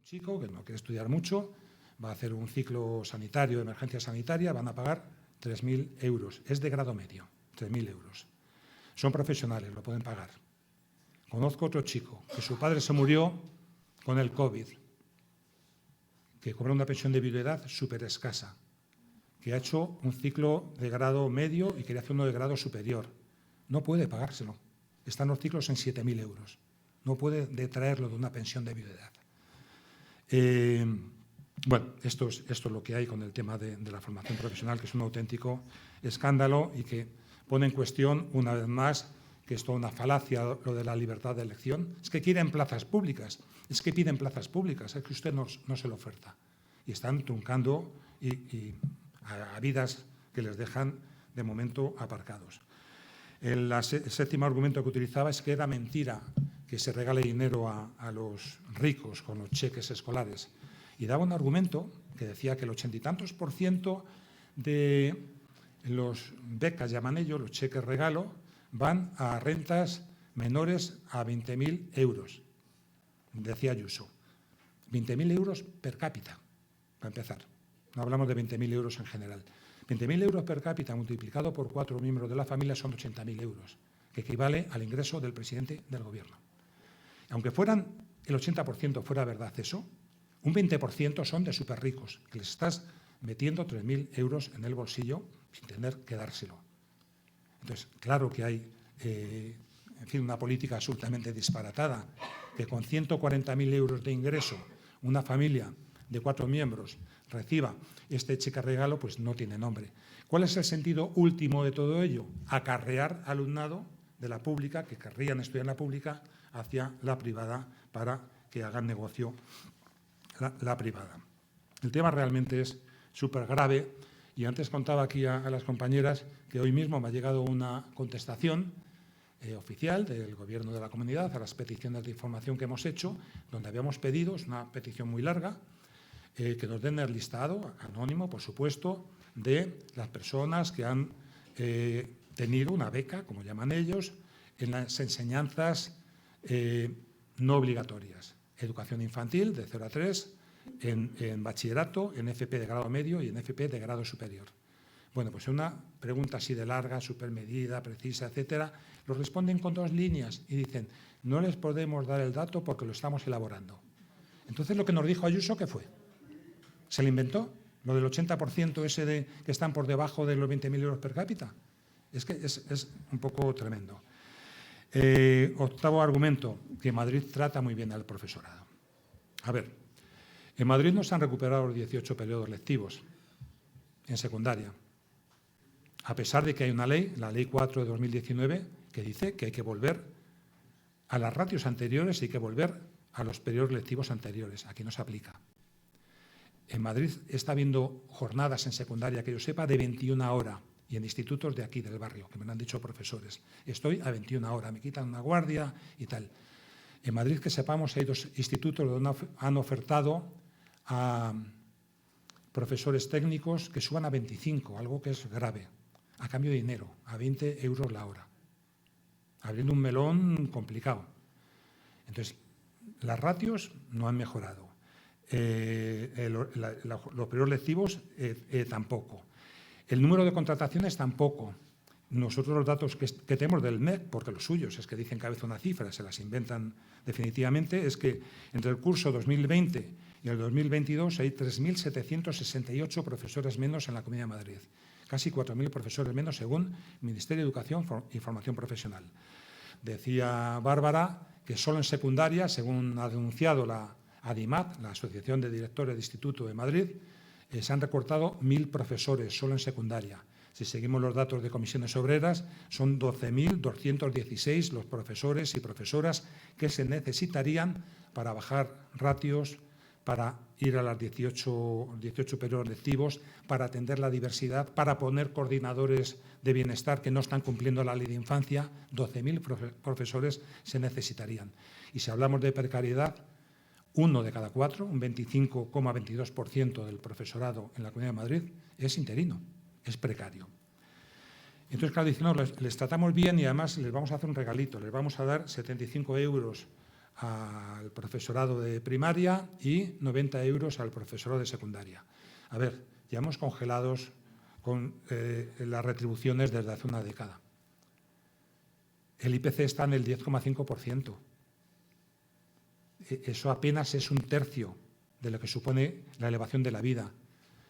chico que no quiere estudiar mucho, va a hacer un ciclo sanitario, de emergencia sanitaria, van a pagar 3.000 euros. Es de grado medio, 3.000 euros. Son profesionales, lo pueden pagar. Conozco otro chico que su padre se murió con el COVID, que cobra una pensión de viudedad súper escasa, que ha hecho un ciclo de grado medio y quería hacer uno de grado superior. No puede pagárselo. Están los ciclos en 7.000 euros. No puede detraerlo de una pensión de viudedad. Bueno, esto es lo que hay con el tema de la formación profesional, que es un auténtico escándalo y que pone en cuestión, una vez más, que es toda una falacia lo de la libertad de elección. Es que quieren plazas públicas, es que piden plazas públicas, es que usted no se lo oferta. Y están truncando a vidas que les dejan de momento aparcados. El séptimo argumento que utilizaba es que era mentira que se regale dinero a los ricos con los cheques escolares. Y daba un argumento que decía que el 80 y tantos % de los becas, llaman ellos, los cheques regalo, van a rentas menores a 20.000 euros, decía Ayuso. 20.000 euros per cápita, para empezar. No hablamos de 20.000 euros en general. 20.000 euros per cápita multiplicado por 4 miembros de la familia son 80.000 euros, que equivale al ingreso del presidente del Gobierno. Aunque fueran el 80% fuera verdad eso, un 20% son de súper ricos, que les estás metiendo 3.000 euros en el bolsillo sin tener que dárselo. Entonces, claro que hay, en fin, una política absolutamente disparatada, que con 140.000 euros de ingreso una familia de 4 miembros reciba este cheque regalo, pues no tiene nombre. ¿Cuál es el sentido último de todo ello? Acarrear alumnado de la pública, que querrían estudiar en la pública, hacia la privada para que hagan negocio la privada. El tema realmente es súper grave y antes contaba aquí a las compañeras que hoy mismo me ha llegado una contestación oficial del Gobierno de la Comunidad a las peticiones de información que hemos hecho, donde habíamos pedido, es una petición muy larga, que nos den el listado, anónimo, por supuesto, de las personas que han tenido una beca, como llaman ellos, en las enseñanzas no obligatorias. Educación infantil, de 0 a 3, en bachillerato, en FP de grado medio y en FP de grado superior. Bueno, pues una pregunta así de larga, súper medida, precisa, etcétera, lo responden con 2 líneas y dicen, no les podemos dar el dato porque lo estamos elaborando. Entonces, lo que nos dijo Ayuso, ¿qué fue? ¿Se le inventó? Lo del 80% ese de que están por debajo de los 20.000 euros per cápita. Es que es un poco tremendo. Octavo argumento, que Madrid trata muy bien al profesorado. A ver, en Madrid no se han recuperado los 18 periodos lectivos en secundaria, a pesar de que hay una ley, la Ley 4 de 2019, que dice que hay que volver a las ratios anteriores y hay que volver a los periodos lectivos anteriores. Aquí no se aplica. En Madrid está habiendo jornadas en secundaria, que yo sepa, de 21 horas y en institutos de aquí, del barrio, que me lo han dicho profesores. Estoy a 21 horas, me quitan una guardia y tal. En Madrid, que sepamos, hay 2 institutos donde han ofertado a profesores técnicos que suban a 25, algo que es grave, a cambio de dinero, a 20 euros la hora. Abriendo un melón complicado. Entonces, las ratios no han mejorado. Los periodos lectivos tampoco. El número de contrataciones tampoco. Nosotros los datos que tenemos del MEC, porque los suyos es que dicen cada vez una cifra, se las inventan definitivamente, es que entre el curso 2020 y el 2022 hay 3.768 profesores menos en la Comunidad de Madrid. Casi 4.000 profesores menos según el Ministerio de Educación y Formación Profesional. Decía Bárbara que solo en secundaria, según ha denunciado la ADIMAD, la Asociación de Directores de Instituto de Madrid, se han recortado 1.000 profesores solo en secundaria. Si seguimos los datos de comisiones obreras, son 12.216 los profesores y profesoras que se necesitarían para bajar ratios, para ir a las 18 periodos lectivos, para atender la diversidad, para poner coordinadores de bienestar que no están cumpliendo la ley de infancia. 12.000 profesores se necesitarían. Y si hablamos de precariedad, 1 de cada 4, un 25,22% del profesorado en la Comunidad de Madrid es interino, es precario. Entonces, claro, dicen, no, les tratamos bien y además les vamos a hacer un regalito, les vamos a dar 75 euros al profesorado de primaria y 90 euros al profesorado de secundaria. A ver, llevamos congelados con las retribuciones desde hace una década. El IPC está en el 10,5%. Eso apenas es un tercio de lo que supone la elevación de la vida.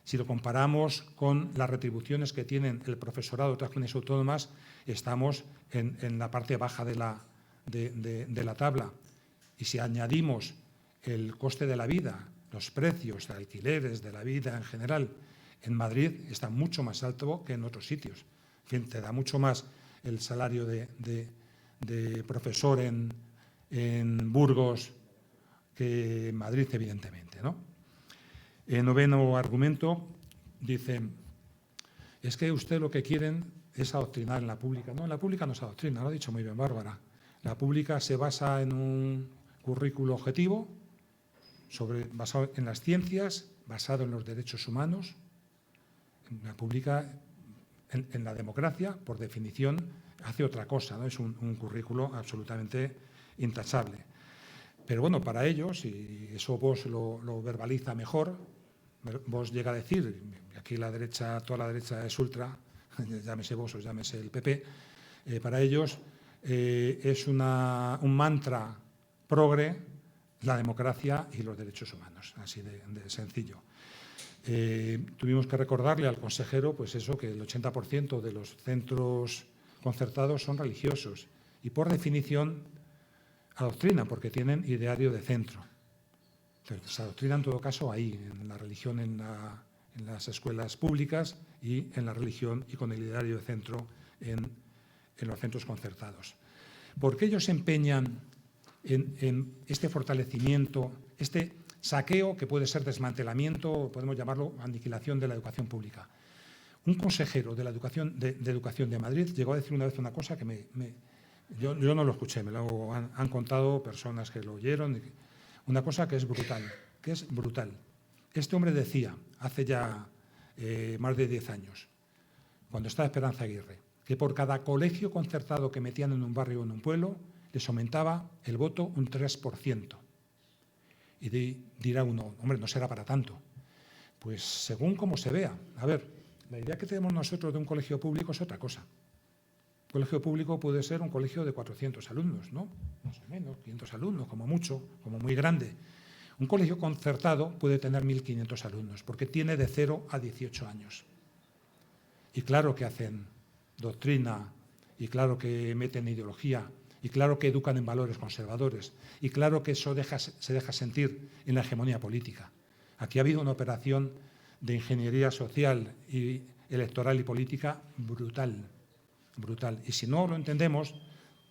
Si lo comparamos con las retribuciones que tienen el profesorado de otras comunidades autónomas, estamos en la parte baja de la tabla. Y si añadimos el coste de la vida, los precios de alquileres, de la vida en general, en Madrid está mucho más alto que en otros sitios. En fin, te da mucho más el salario de profesor en Burgos que en Madrid, evidentemente, ¿no? El noveno argumento dice, es que usted lo que quieren es adoctrinar en la pública. No, en la pública no se adoctrina, lo ha dicho muy bien Bárbara. La pública se basa en un currículo objetivo, basado en las ciencias, basado en los derechos humanos. La pública, en la democracia, por definición, hace otra cosa, ¿no? Es un currículo absolutamente intachable. Pero bueno, para ellos, y eso vos lo verbaliza mejor, vos llega a decir, aquí la derecha, toda la derecha es ultra, llámese vos o llámese el PP, para ellos es un mantra progre la democracia y los derechos humanos, así de sencillo. Tuvimos que recordarle al consejero pues eso, que el 80% de los centros concertados son religiosos y por definición adoctrinan porque tienen ideario de centro. Entonces, se adoctrina en todo caso ahí, en la religión en las escuelas públicas y en la religión y con el ideario de centro en los centros concertados. ¿Por qué ellos se empeñan en este fortalecimiento, este saqueo que puede ser desmantelamiento, podemos llamarlo aniquilación de la educación pública? Un consejero de la educación de Madrid llegó a decir una vez una cosa que yo no lo escuché, me lo han contado personas que lo oyeron, una cosa que es brutal, Este hombre decía, hace ya más de 10 años, cuando estaba Esperanza Aguirre, que por cada colegio concertado que metían en un barrio o en un pueblo, les aumentaba el voto un 3%. Y dirá uno, hombre, no será para tanto. Pues según cómo se vea. A ver, la idea que tenemos nosotros de un colegio público es otra cosa. Un colegio público puede ser un colegio de 400 alumnos, ¿no? Más o menos, 500 alumnos, como mucho, como muy grande. Un colegio concertado puede tener 1.500 alumnos, porque tiene de 0 a 18 años. Y claro que hacen doctrina, y claro que meten ideología, y claro que educan en valores conservadores, y claro que eso se deja sentir en la hegemonía política. Aquí ha habido una operación de ingeniería social y electoral y política brutal. Y si no lo entendemos,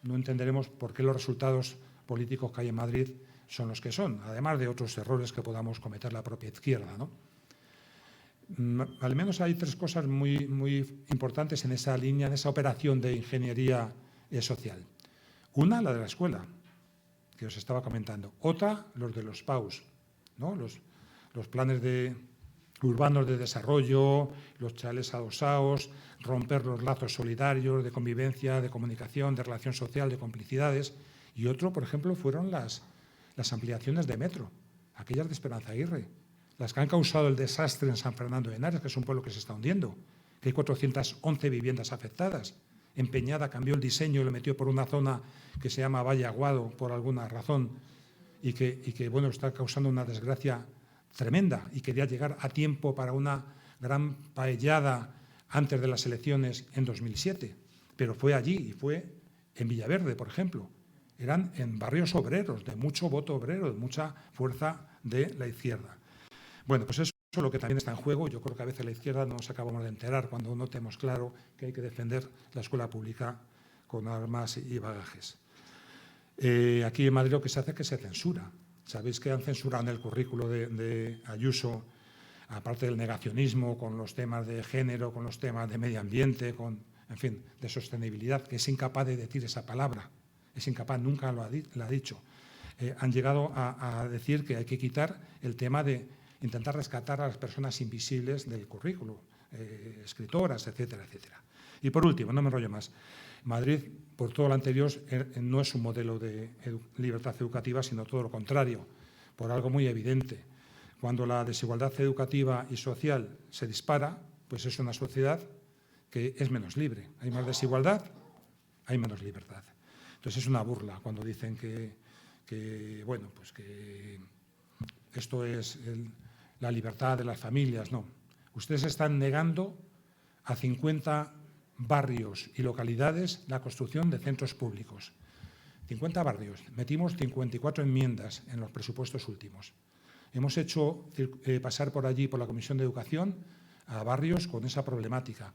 no entenderemos por qué los resultados políticos que hay en Madrid son los que son, además de otros errores que podamos cometer la propia izquierda, ¿no? Al menos hay 3 cosas muy, muy importantes en esa línea, en esa operación de ingeniería social. Una, la de la escuela, que os estaba comentando. Otra, los de los PAUs, ¿no? Los planes urbanos de desarrollo, los chalés adosados, romper los lazos solidarios de convivencia, de comunicación, de relación social, de complicidades. Y otro, por ejemplo, fueron las ampliaciones de metro, aquellas de Esperanza Aguirre, las que han causado el desastre en San Fernando de Henares, que es un pueblo que se está hundiendo, que hay 411 viviendas afectadas. Empeñada cambió el diseño y lo metió por una zona que se llama Valle Aguado, por alguna razón, y que bueno, está causando una desgracia tremenda y quería llegar a tiempo para una gran paellada antes de las elecciones en 2007. Pero fue allí y fue en Villaverde, por ejemplo. Eran en barrios obreros, de mucho voto obrero, de mucha fuerza de la izquierda. Bueno, pues eso es lo que también está en juego. Yo creo que a veces la izquierda no nos acabamos de enterar cuando no tenemos claro que hay que defender la escuela pública con armas y bagajes. Aquí en Madrid lo que se hace es que se censura. Sabéis que han censurado en el currículo de Ayuso, aparte del negacionismo, con los temas de género, con los temas de medio ambiente, en fin, de sostenibilidad, que es incapaz de decir esa palabra. Es incapaz, nunca lo ha dicho. Han llegado a decir que hay que quitar el tema de intentar rescatar a las personas invisibles del currículo, escritoras, etcétera, etcétera. Y por último, no me enrollo más, Madrid, por todo lo anterior, no es un modelo de libertad educativa, sino todo lo contrario, por algo muy evidente. Cuando la desigualdad educativa y social se dispara, pues es una sociedad que es menos libre. Hay más desigualdad, hay menos libertad. Entonces es una burla cuando dicen que esto es la libertad de las familias. No, ustedes están negando a 50 barrios y localidades la construcción de centros públicos. 50 barrios. Metimos 54 enmiendas en los presupuestos últimos. Hemos hecho pasar por allí, por la Comisión de Educación, a barrios con esa problemática.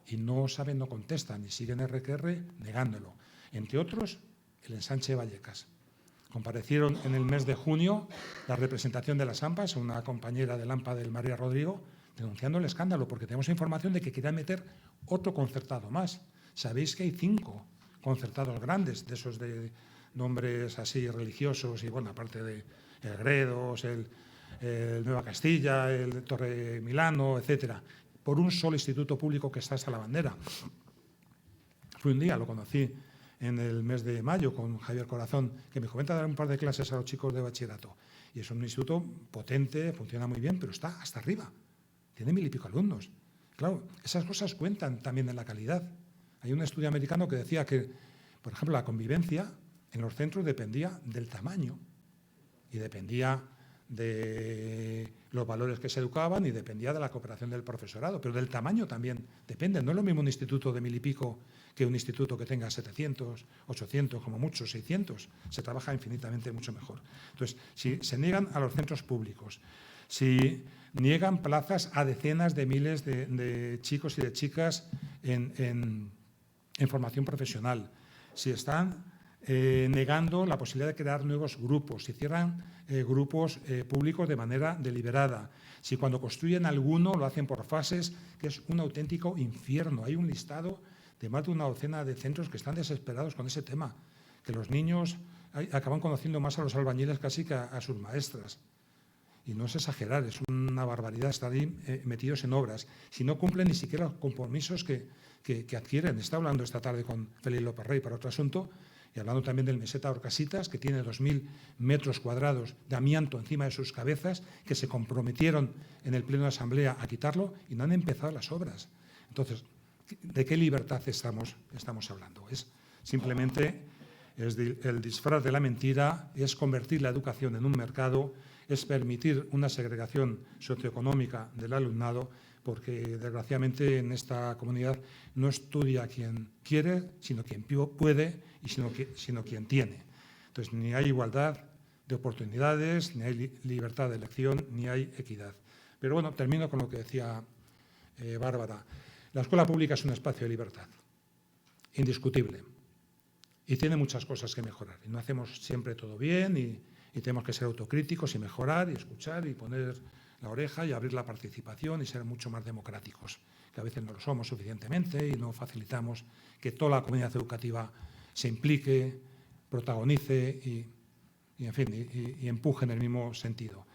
Y no saben, no contestan y siguen RQR negándolo. Entre otros, el ensanche de Vallecas. Comparecieron en el mes de junio la representación de las AMPAs, una compañera del AMPA del María Rodrigo, denunciando el escándalo, porque tenemos información de que querían meter otro concertado más. Sabéis que hay 5 concertados grandes, de esos de nombres así religiosos, y bueno, aparte de el Gredos, el Nueva Castilla, el Torre Milano, etcétera, por un solo instituto público que está hasta la bandera. Fui un día, lo conocí en el mes de mayo con Javier Corazón, que me comenta dar un par de clases a los chicos de bachillerato. Y es un instituto potente, funciona muy bien, pero está hasta arriba. Tiene 1000 y pico alumnos. Claro, esas cosas cuentan también en la calidad. Hay un estudio americano que decía que, por ejemplo, la convivencia en los centros dependía del tamaño y dependía de los valores que se educaban y dependía de la cooperación del profesorado, pero del tamaño también depende. No es lo mismo un instituto de 1000 y pico que un instituto que tenga 700, 800, como mucho, 600. Se trabaja infinitamente mucho mejor. Entonces, si se niegan a los centros públicos, si niegan plazas a decenas de miles de chicos y de chicas en formación profesional, si están negando la posibilidad de crear nuevos grupos, si cierran grupos públicos de manera deliberada, si cuando construyen alguno lo hacen por fases, que es un auténtico infierno. Hay un listado de más de una docena de centros que están desesperados con ese tema, que los niños acaban conociendo más a los albañiles casi que a sus maestras. Y no es exagerar, es una barbaridad estar ahí metidos en obras. Si no cumplen ni siquiera los compromisos que adquieren. Está hablando esta tarde con Félix López Rey para otro asunto, y hablando también del Meseta Orcasitas, que tiene 2000 metros cuadrados de amianto encima de sus cabezas, que se comprometieron en el Pleno de Asamblea a quitarlo y no han empezado las obras. Entonces, ¿de qué libertad estamos hablando? Es simplemente el disfraz de la mentira, es convertir la educación en un mercado, es permitir una segregación socioeconómica del alumnado, porque desgraciadamente en esta comunidad no estudia quien quiere, sino quien puede y sino quien tiene. Entonces, ni hay igualdad de oportunidades, ni hay libertad de elección, ni hay equidad. Pero bueno, termino con lo que decía Bárbara. La escuela pública es un espacio de libertad, indiscutible, y tiene muchas cosas que mejorar. Y no hacemos siempre todo bien y tenemos que ser autocríticos y mejorar y escuchar y poner la oreja y abrir la participación y ser mucho más democráticos, que a veces no lo somos suficientemente y no facilitamos que toda la comunidad educativa se implique, protagonice y empuje en el mismo sentido.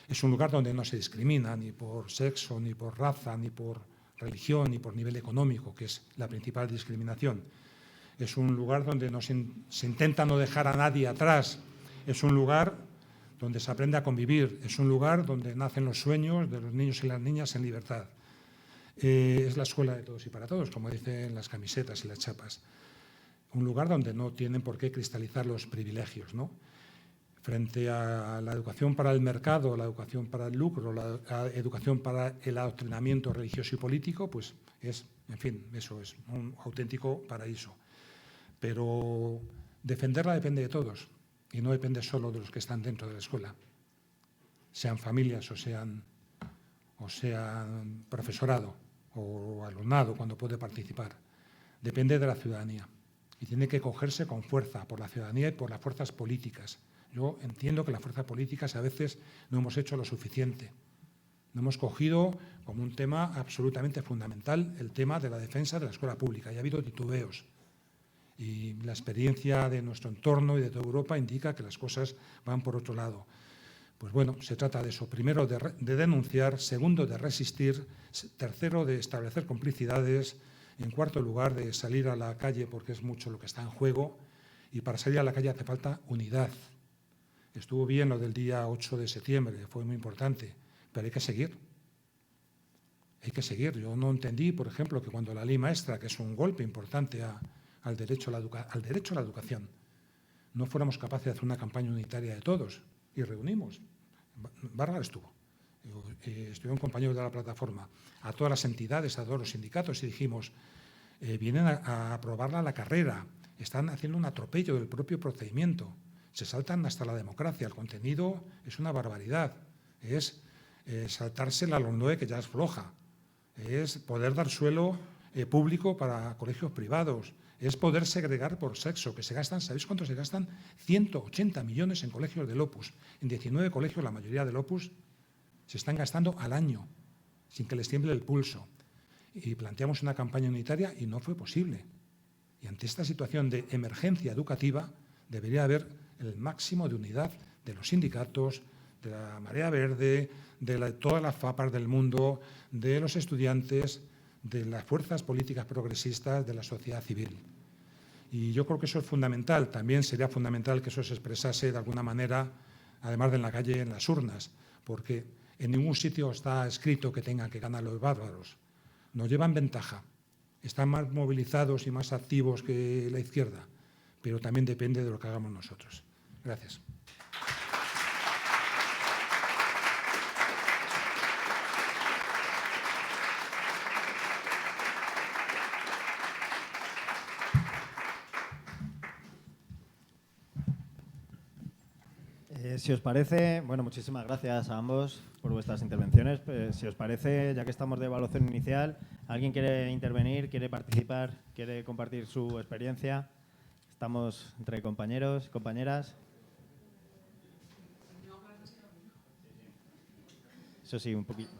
Es un lugar donde no se discrimina ni por sexo, ni por raza, ni por religión, ni por nivel económico, que es la principal discriminación. Es un lugar donde se intenta no dejar a nadie atrás. Es un lugar donde se aprende a convivir. Es un lugar donde nacen los sueños de los niños y las niñas en libertad. Es la escuela de todos y para todos, como dicen las camisetas y las chapas. Un lugar donde no tienen por qué cristalizar los privilegios, ¿no? Frente a la educación para el mercado, la educación para el lucro, la educación para el adoctrinamiento religioso y político, pues en fin, eso es un auténtico paraíso. Pero defenderla depende de todos y no depende solo de los que están dentro de la escuela, sean familias o sean profesorado o alumnado cuando puede participar. Depende de la ciudadanía y tiene que cogerse con fuerza por la ciudadanía y por las fuerzas políticas. Yo entiendo que las fuerzas políticas a veces no hemos hecho lo suficiente. No hemos cogido como un tema absolutamente fundamental el tema de la defensa de la escuela pública. Y ha habido titubeos. Y la experiencia de nuestro entorno y de toda Europa indica que las cosas van por otro lado. Pues bueno, se trata de eso. Primero, de denunciar. Segundo, de resistir. Tercero, de establecer complicidades. En cuarto lugar, de salir a la calle porque es mucho lo que está en juego, y para salir a la calle hace falta unidad. Estuvo bien lo del día 8 de septiembre, fue muy importante, pero hay que seguir. Hay que seguir. Yo no entendí, por ejemplo, que cuando la ley maestra, que es un golpe importante al derecho a la educación, no fuéramos capaces de hacer una campaña unitaria de todos, y reunimos. Bárbara estuvo. Estuvieron compañeros de la plataforma, a todas las entidades, a todos los sindicatos, y dijimos, vienen a aprobarla la carrera, están haciendo un atropello del propio procedimiento, se saltan hasta la democracia, el contenido es una barbaridad, es saltarse la LOMLOE, que ya es floja, es poder dar suelo público para colegios privados, es poder segregar por sexo, que se gastan, ¿sabéis cuánto se gastan? 180 millones en colegios del Opus. En 19 colegios, la mayoría del Opus, se están gastando al año, sin que les tiemble el pulso. Y planteamos una campaña unitaria y no fue posible. Y ante esta situación de emergencia educativa, debería haber el máximo de unidad de los sindicatos, de la Marea Verde, de todas las FAPAs del mundo, de los estudiantes, de las fuerzas políticas progresistas, de la sociedad civil. Y yo creo que eso es fundamental. También sería fundamental que eso se expresase de alguna manera, además de en la calle, en las urnas, porque en ningún sitio está escrito que tengan que ganar los bárbaros. Nos llevan ventaja. Están más movilizados y más activos que la izquierda, pero también depende de lo que hagamos nosotros. Gracias. Si os parece, bueno, muchísimas gracias a ambos por vuestras intervenciones. Si os parece, ya que estamos de evaluación inicial, ¿alguien quiere intervenir, quiere participar, quiere compartir su experiencia? Estamos entre compañeros, compañeras. Eso sí, un poquito.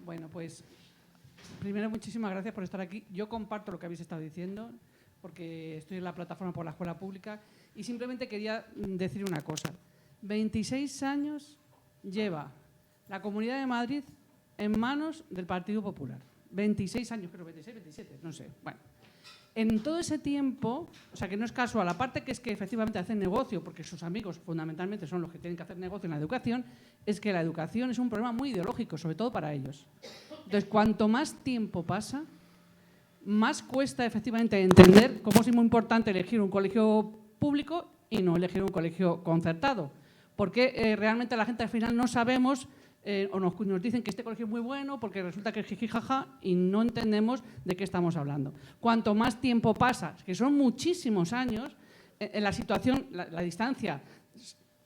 Bueno, pues primero muchísimas gracias por estar aquí. Yo comparto lo que habéis estado diciendo, porque estoy en la plataforma por la escuela pública, y simplemente quería decir una cosa. 26 años lleva la Comunidad de Madrid en manos del Partido Popular. 26 años, creo, 26, 27, no sé. Bueno, en todo ese tiempo, o sea que no es casual, aparte que es que efectivamente hacen negocio, porque sus amigos fundamentalmente son los que tienen que hacer negocio en la educación, es que la educación es un problema muy ideológico, sobre todo para ellos. Entonces, cuanto más tiempo pasa, más cuesta efectivamente entender cómo es muy importante elegir un colegio público y no elegir un colegio concertado. Porque realmente la gente al final no sabemos o nos dicen que este colegio es muy bueno porque resulta que es jiji jaja y no entendemos de qué estamos hablando. Cuanto más tiempo pasa, que son muchísimos años, en la situación, la distancia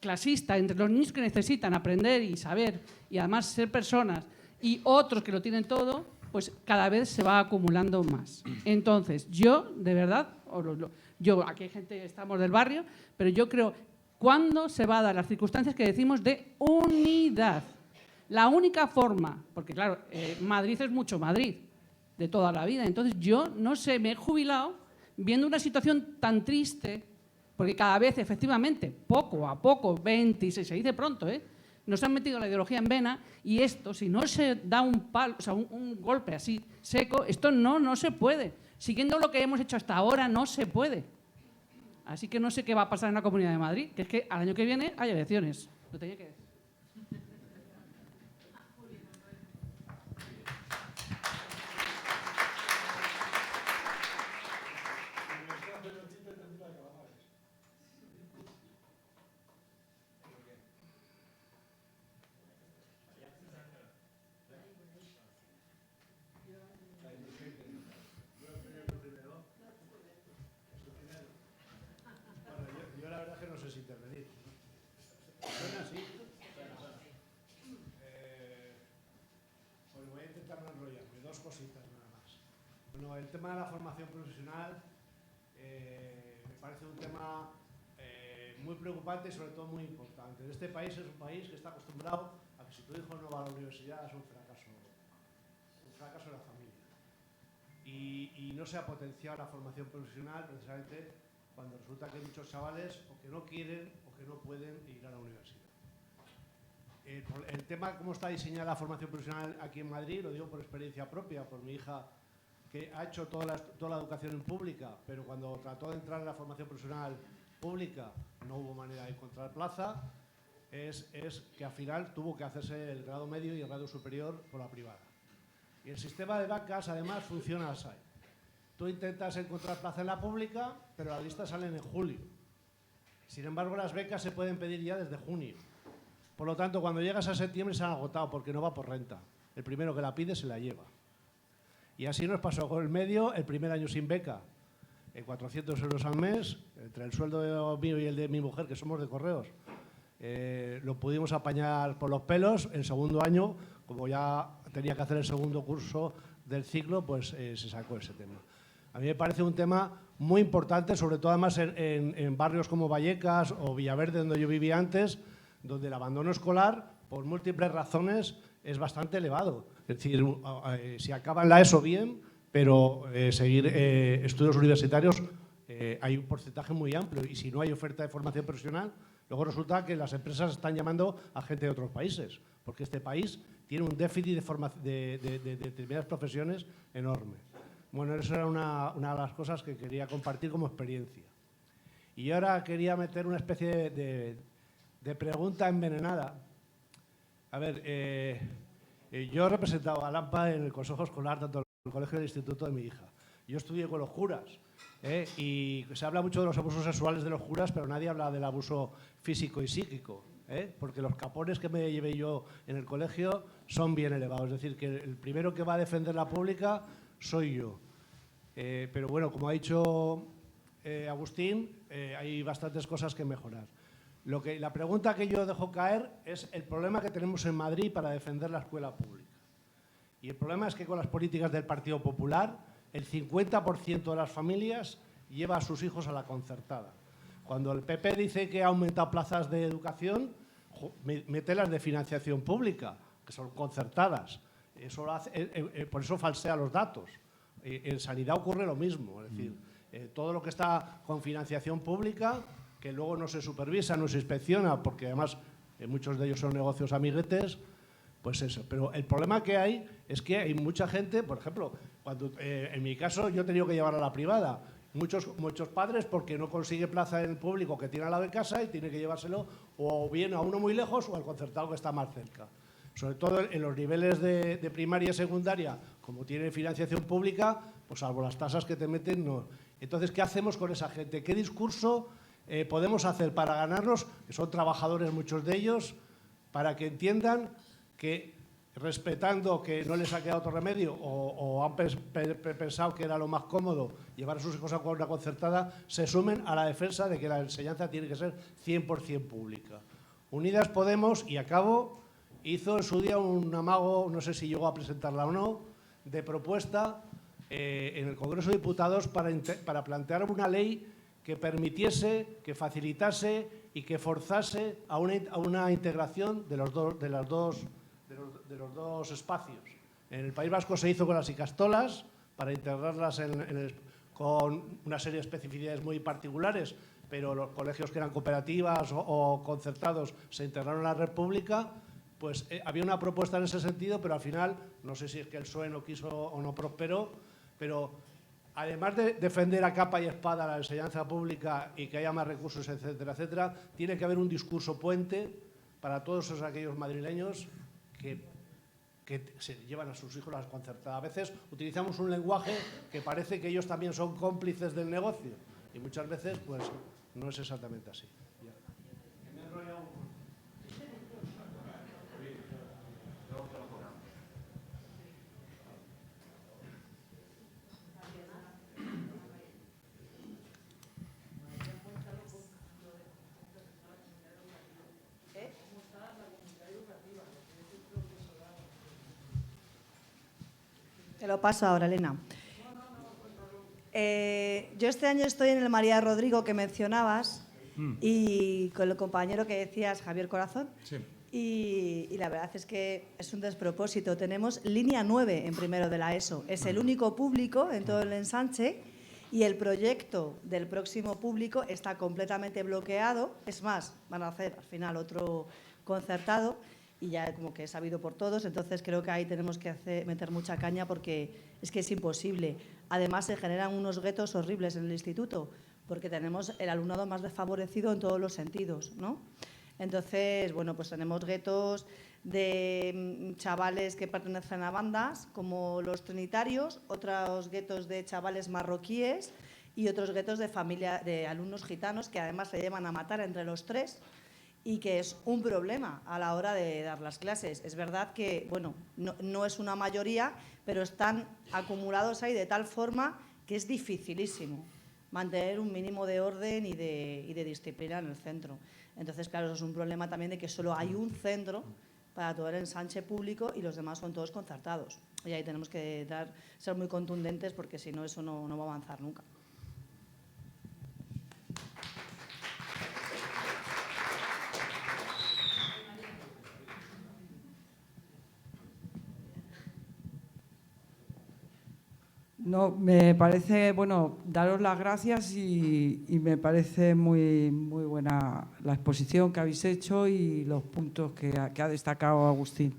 clasista entre los niños que necesitan aprender y saber y además ser personas y otros que lo tienen todo, pues cada vez se va acumulando más. Entonces, yo, de verdad, yo, aquí hay gente, estamos del barrio, pero yo creo, ¿cuándo se va a dar las circunstancias que decimos de unidad? La única forma, porque claro, Madrid es mucho Madrid, de toda la vida, entonces yo, no sé, me he jubilado viendo una situación tan triste, porque cada vez, efectivamente, poco a poco, 26, se dice pronto, nos han metido la ideología en vena y esto, si no se da un palo, o sea, un golpe así seco, esto no se puede. Siguiendo lo que hemos hecho hasta ahora, no se puede. Así que no sé qué va a pasar en la Comunidad de Madrid, que es que al año que viene hay elecciones. Lo tenía que decir. Bueno, el tema de la formación profesional me parece un tema muy preocupante y sobre todo muy importante. Este país es un país que está acostumbrado a que si tu hijo no va a la universidad es un fracaso de la familia. Y no se ha potenciado la formación profesional precisamente cuando resulta que hay muchos chavales o que no quieren o que no pueden ir a la universidad. el tema, cómo está diseñada la formación profesional aquí en Madrid, lo digo por experiencia propia, por mi hija, que ha hecho toda la educación en pública, pero cuando trató de entrar en la formación profesional pública no hubo manera de encontrar plaza, es que al final tuvo que hacerse el grado medio y el grado superior por la privada. Y el sistema de becas, además, funciona así. Tú intentas encontrar plaza en la pública, pero las listas salen en julio. Sin embargo, las becas se pueden pedir ya desde junio. Por lo tanto, cuando llegas a septiembre se han agotado porque no va por renta. El primero que la pide se la lleva. Y así nos pasó con el medio, el primer año sin beca, 400 euros al mes, entre el sueldo mío y el de mi mujer, que somos de correos, lo pudimos apañar por los pelos. El segundo año, como ya tenía que hacer el segundo curso del ciclo, pues se sacó ese tema. A mí me parece un tema muy importante, sobre todo además en barrios como Vallecas o Villaverde, donde yo vivía antes, donde el abandono escolar, por múltiples razones, es bastante elevado. Es decir, si acaban la ESO bien, pero seguir estudios universitarios hay un porcentaje muy amplio, y si no hay oferta de formación profesional, luego resulta que las empresas están llamando a gente de otros países, porque este país tiene un déficit de determinadas profesiones enorme. Bueno, eso era una de las cosas que quería compartir como experiencia. Y ahora quería meter una especie de pregunta envenenada. A ver, yo he representado a LAMPA en el consejo escolar, tanto en el colegio del instituto de mi hija. Yo estudié con los curas, y se habla mucho de los abusos sexuales de los curas, pero nadie habla del abuso físico y psíquico, porque los capones que me llevé yo en el colegio son bien elevados. Es decir, que el primero que va a defender la pública soy yo. Pero bueno, como ha dicho Agustín, hay bastantes cosas que mejorar. La pregunta que yo dejo caer es el problema que tenemos en Madrid para defender la escuela pública. Y el problema es que con las políticas del Partido Popular, el 50% de las familias lleva a sus hijos a la concertada. Cuando el PP dice que ha aumentado plazas de educación, mete las de financiación pública, que son concertadas. Eso por eso falsea los datos. En sanidad ocurre lo mismo. Es decir, todo lo que está con financiación pública, que luego no se supervisa, no se inspecciona, porque además muchos de ellos son negocios amiguetes, pues eso. Pero el problema que hay es que hay mucha gente, por ejemplo, en mi caso yo he tenido que llevar a la privada. Muchos padres, porque no consigue plaza en el público que tiene al lado de casa, y tiene que llevárselo o bien a uno muy lejos o al concertado que está más cerca. Sobre todo en los niveles de primaria y secundaria, como tiene financiación pública, pues salvo las tasas que te meten, no. Entonces, ¿qué hacemos con esa gente? ¿Qué discurso podemos hacer para ganarlos, que son trabajadores muchos de ellos, para que entiendan que, respetando que no les ha quedado otro remedio o han pensado que era lo más cómodo llevar a sus hijos a una concertada, se sumen a la defensa de que la enseñanza tiene que ser 100% pública? Unidas Podemos, y acabo, hizo en su día un amago, no sé si llegó a presentarla o no, de propuesta en el Congreso de Diputados para plantear una ley que permitiese, que facilitase y que forzase a una integración de los dos espacios. En el País Vasco se hizo con las ikastolas, para integrarlas con una serie de especificidades muy particulares, pero los colegios que eran cooperativas o concertados se integraron en la red pública. Pues había una propuesta en ese sentido, pero al final, no sé si es que el PSOE no quiso o no prosperó, pero además de defender a capa y espada la enseñanza pública y que haya más recursos, etcétera, etcétera, tiene que haber un discurso puente para todos aquellos madrileños que se llevan a sus hijos a las concertadas. A veces utilizamos un lenguaje que parece que ellos también son cómplices del negocio, y muchas veces pues no es exactamente así. Te lo paso ahora, Elena. Yo este año estoy en el María Rodrigo que mencionabas y con el compañero que decías, Javier Corazón. Sí. Y la verdad es que es un despropósito. Tenemos línea 9 en primero de la ESO. Es el único público en todo el ensanche y el proyecto del próximo público está completamente bloqueado. Es más, van a hacer al final otro concertado. y ya como que es sabido por todos, entonces creo que ahí tenemos que meter mucha caña porque es que es imposible. Además, se generan unos guetos horribles en el instituto porque tenemos el alumnado más desfavorecido en todos los sentidos, ¿no? Entonces, bueno, pues tenemos guetos de chavales que pertenecen a bandas, como los trinitarios, otros guetos de chavales marroquíes y otros guetos de alumnos gitanos que además se llevan a matar entre los tres y que es un problema a la hora de dar las clases. Es verdad que, bueno, no es una mayoría, pero están acumulados ahí de tal forma que es dificilísimo mantener un mínimo de orden y de disciplina en el centro. Entonces, claro, eso es un problema también de que solo hay un centro para todo el ensanche público y los demás son todos concertados. Y ahí tenemos que ser muy contundentes porque si no, eso no va a avanzar nunca. No, me parece, bueno, daros las gracias y me parece muy buena la exposición que habéis hecho y los puntos que ha destacado Agustín.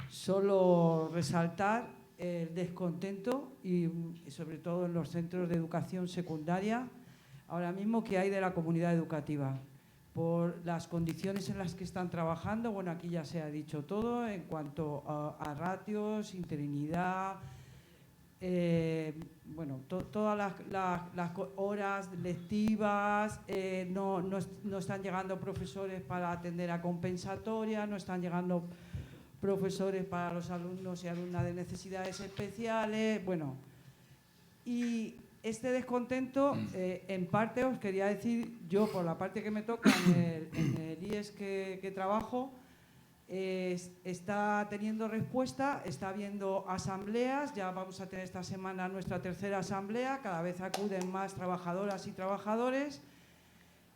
Solo resaltar el descontento y sobre todo en los centros de educación secundaria ahora mismo que hay de la comunidad educativa por las condiciones en las que están trabajando. Bueno, aquí ya se ha dicho todo en cuanto a ratios, interinidad. Bueno, todas las horas lectivas, no están llegando profesores para atender a compensatoria, no están llegando profesores para los alumnos y alumnas de necesidades especiales, bueno. Y este descontento, en parte os quería decir, yo por la parte que me toca en el IES que trabajo, está teniendo respuesta, está habiendo asambleas, ya vamos a tener esta semana nuestra tercera asamblea, cada vez acuden más trabajadoras y trabajadores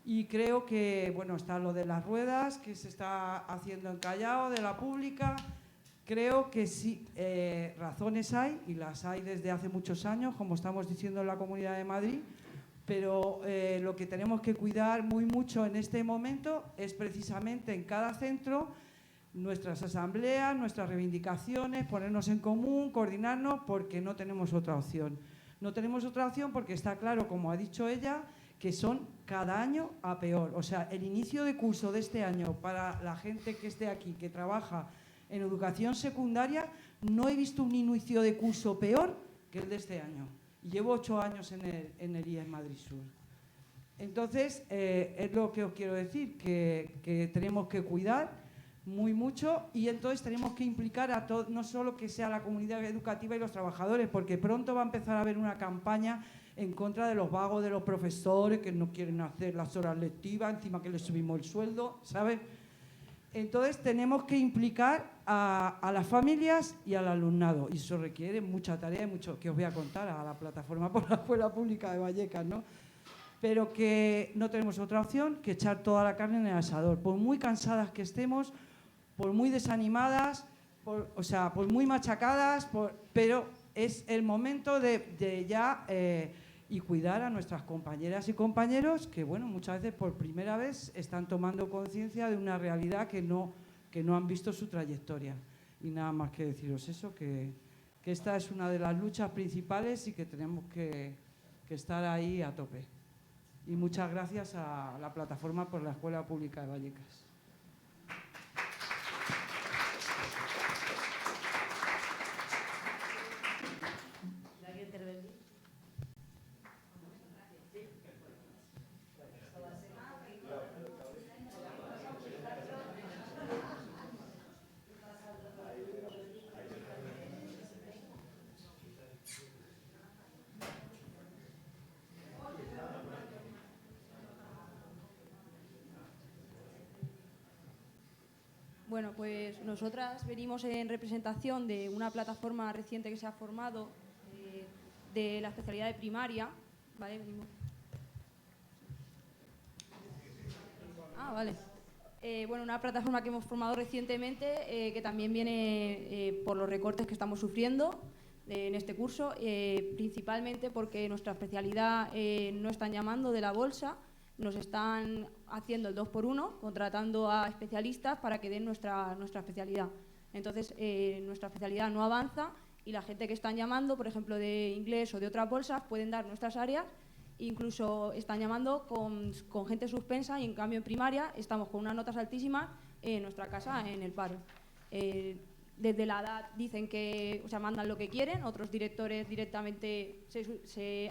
y creo que, bueno, está lo de las ruedas que se está haciendo en Callao, de la pública, creo que sí, razones hay y las hay desde hace muchos años, como estamos diciendo en la Comunidad de Madrid, pero lo que tenemos que cuidar muy mucho en este momento es precisamente en cada centro nuestras asambleas, nuestras reivindicaciones, ponernos en común, coordinarnos, porque no tenemos otra opción. No tenemos otra opción porque está claro, como ha dicho ella, que son cada año a peor. O sea, el inicio de curso de este año para la gente que esté aquí, que trabaja en educación secundaria, no he visto un inicio de curso peor que el de este año. Llevo 8 años en el IES Madrid Sur. Entonces, es lo que os quiero decir, que tenemos que cuidar muy mucho y entonces tenemos que implicar a todos, no solo que sea la comunidad educativa y los trabajadores, porque pronto va a empezar a haber una campaña en contra de los vagos de los profesores que no quieren hacer las horas lectivas, encima que les subimos el sueldo, ¿sabes? Entonces tenemos que implicar a las familias y al alumnado y eso requiere mucha tarea y mucho que os voy a contar a la plataforma por la Escuela Pública de Vallecas, ¿no? Pero que no tenemos otra opción que echar toda la carne en el asador, por muy cansadas que estemos, por muy desanimadas, por muy machacadas, pero es el momento de ya y cuidar a nuestras compañeras y compañeros que, bueno, muchas veces por primera vez están tomando conciencia de una realidad que no han visto su trayectoria. Y nada más que deciros eso, que esta es una de las luchas principales y que tenemos que estar ahí a tope. Y muchas gracias a la plataforma por la Escuela Pública de Vallecas. Bueno, pues nosotras venimos en representación de una plataforma reciente que se ha formado de la especialidad de primaria, ¿vale? Venimos. Vale. Bueno, una plataforma que hemos formado recientemente que también viene por los recortes que estamos sufriendo en este curso, principalmente porque nuestra especialidad no están llamando de la bolsa. nos están haciendo el 2x1, contratando a especialistas para que den nuestra especialidad. Entonces, nuestra especialidad no avanza y la gente que están llamando, por ejemplo, de inglés o de otras bolsas, pueden dar nuestras áreas. Incluso están llamando con gente suspensa y, en cambio, en primaria estamos con unas notas altísimas en nuestra casa en el paro. Desde la edad dicen que, o sea, mandan lo que quieren, otros directores directamente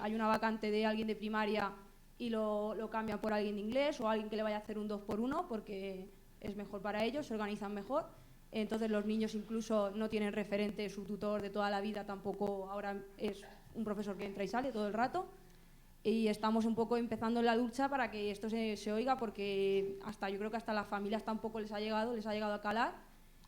hay una vacante de alguien de primaria y lo cambian por alguien de inglés o alguien que le vaya a hacer un 2x1 porque es mejor para ellos, se organizan mejor. Entonces los niños incluso no tienen referente, su tutor de toda la vida tampoco ahora es un profesor que entra y sale todo el rato. Y estamos un poco empezando la lucha para que esto se oiga, porque yo creo que hasta las familias tampoco les ha llegado a calar,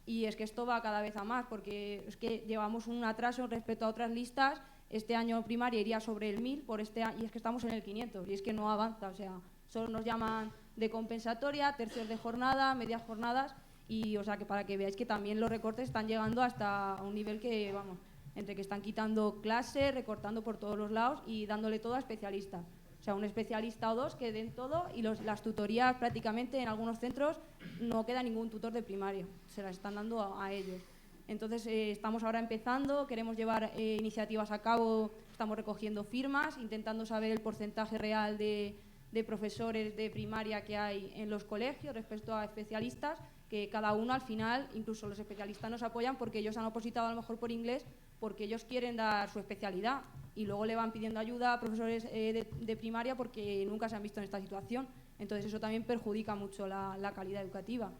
y es que esto va cada vez a más, porque es que llevamos un atraso respecto a otras listas. Este año primaria iría sobre el 1000 por este año, y es que estamos en el 500 y es que no avanza, o sea, solo nos llaman de compensatoria, tercios de jornada, medias jornadas, y o sea que para que veáis que también los recortes están llegando hasta un nivel que, vamos, entre que están quitando clases, recortando por todos los lados y dándole todo a especialistas. O sea, un especialista o dos que den todo, y las tutorías prácticamente en algunos centros no queda ningún tutor de primaria, se las están dando a ellos. Entonces estamos ahora empezando, queremos llevar iniciativas a cabo, estamos recogiendo firmas, intentando saber el porcentaje real de profesores de primaria que hay en los colegios respecto a especialistas, que cada uno al final, incluso los especialistas nos apoyan porque ellos han opositado a lo mejor por inglés porque ellos quieren dar su especialidad y luego le van pidiendo ayuda a profesores de primaria porque nunca se han visto en esta situación. Entonces eso también perjudica mucho la calidad educativa.